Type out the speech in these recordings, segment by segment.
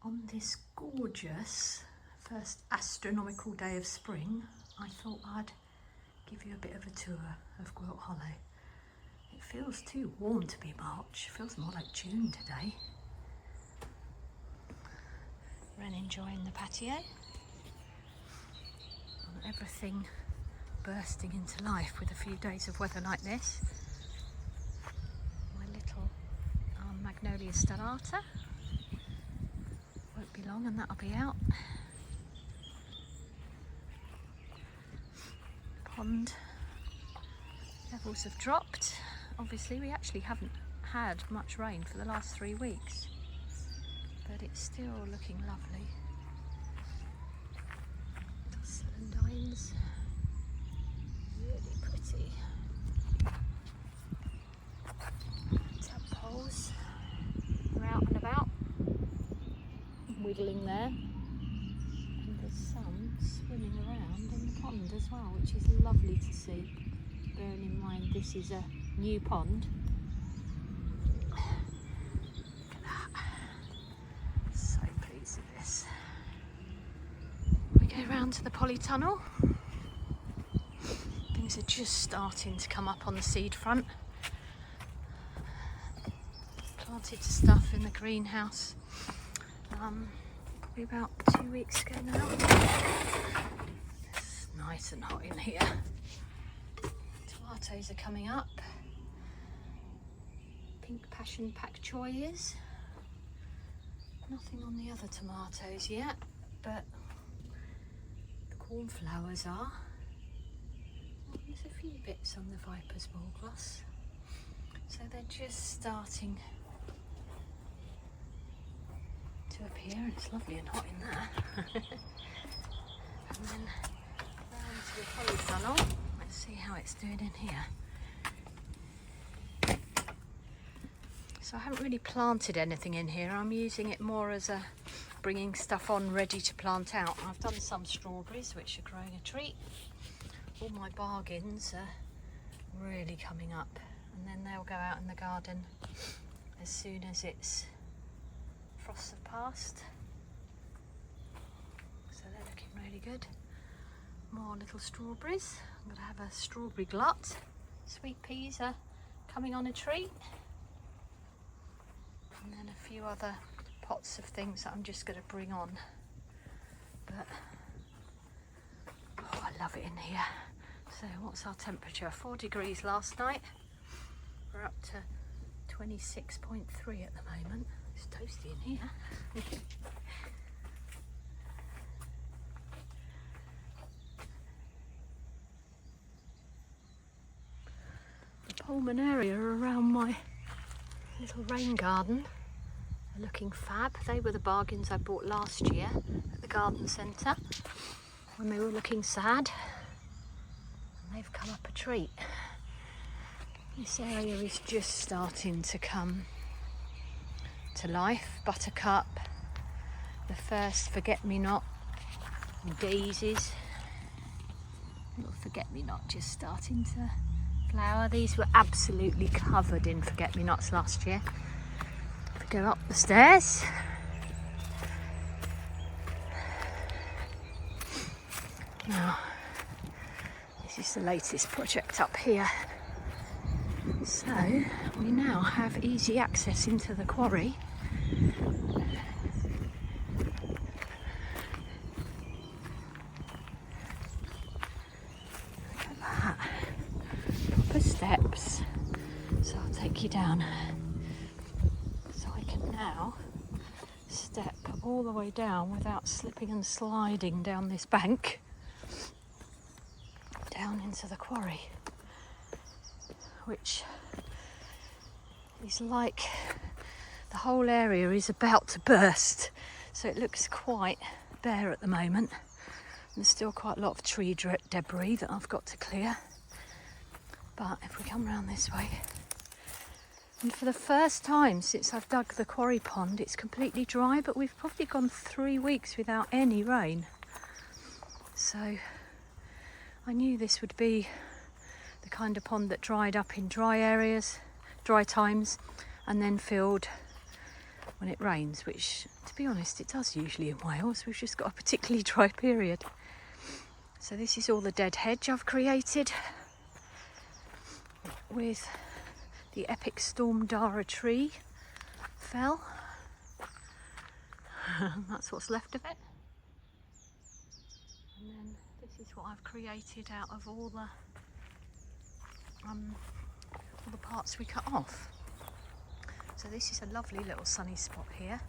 On this gorgeous first astronomical day of spring, I thought I'd give you a bit of a tour of Gwyllt Hollow. It feels too warm to be March, it feels more like June today. Ren enjoying the patio. And everything bursting into life with a few days of weather like this. My little Magnolia stellata. Won't be long and that'll be out. Pond levels have dropped. Obviously we actually haven't had much rain for the last 3 weeks, but it's still looking lovely. Celandines, really pretty. Tadpoles are out and about, wiggling there, and there's some swimming around in the pond as well, which is lovely to see, bearing in mind this is a new pond. Look at that, so pleased with this. We go round to the polytunnel. Things are just starting to come up on the seed front. Planted stuff in the greenhouse probably about 2 weeks ago now. It's nice and hot in here. Tomatoes are coming up. Pink passion pak choys. Nothing on the other tomatoes yet, but the cornflowers are. There's a few bits on the Viper's Bullgloss. So they're just starting to appear, and it's lovely and hot in there. And then round to the polytunnel. Let's see how it's doing in here. So I haven't really planted anything in here. I'm using it more as a bringing stuff on ready to plant out. I've done some strawberries which are growing a treat. All my bargains are really coming up, and then they'll go out in the garden as soon as it's frosts have passed. So they're looking really good. More little strawberries. I'm going to have a strawberry glut. Sweet peas are coming on a treat. And then a few other pots of things that I'm just going to bring on. But oh, I love it in here. So what's our temperature? 4 degrees last night. We're up to 26.3 at the moment. It's toasty in here. The pulmonaria around my little rain garden are looking fab. They were the bargains I bought last year at the garden centre when they were looking sad. And they've come up a treat. This area is just starting to come to life. Buttercup, the first forget-me-not, daisies, little forget-me-not just starting to flower. These were absolutely covered in forget-me-nots last year. If we go up the stairs, now this is the latest project up here. So we now have easy access into the quarry. Look at that. Proper steps. So I'll take you down. So I can now step all the way down without slipping and sliding down this bank. Down into the quarry, which is like the whole area is about to burst, so it looks quite bare at the moment. There's still quite a lot of tree debris that I've got to clear, but if we come round this way, and for the first time since I've dug the quarry pond, it's completely dry, but we've probably gone 3 weeks without any rain, so I knew this would be the kind of pond that dried up in dry areas, dry times, and then filled when it rains, which, to be honest, it does usually in Wales. We've just got a particularly dry period. So this is all the dead hedge I've created with the epic storm Dara tree fell. That's what's left of it. And then this is what I've created out of all the parts we cut off. So this is a lovely little sunny spot here.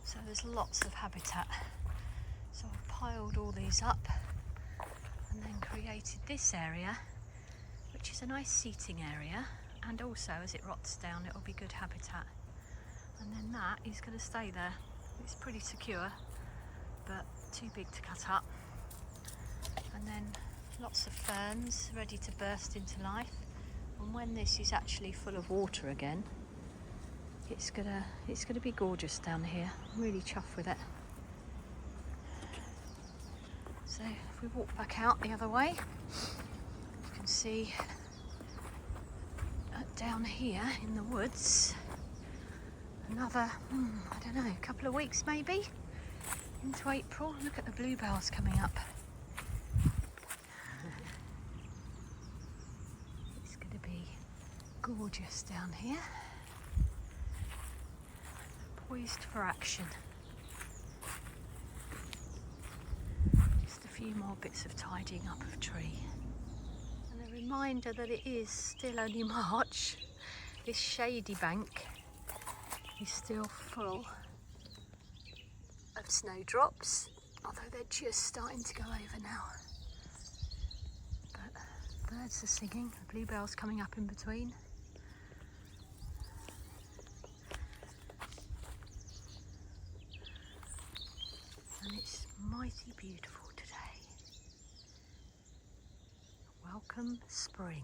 So there's lots of habitat. So I've piled all these up and then created this area, which is a nice seating area, and also as it rots down it'll be good habitat. And then that is going to stay there. It's pretty secure but too big to cut up. And then lots of ferns ready to burst into life, and when this is actually full of water again, it's gonna be gorgeous down here. I'm really chuffed with it. So if we walk back out the other way, you can see down here in the woods another, I don't know, a couple of weeks maybe into April. Look at the bluebells coming up. It's going to be gorgeous down here. Poised for action. Just a few more bits of tidying up of tree. And a reminder that it is still only March. This shady bank is still full of snowdrops, although they're just starting to go over now. But birds are singing, the bluebells coming up in between. And it's mighty beautiful today. Welcome spring.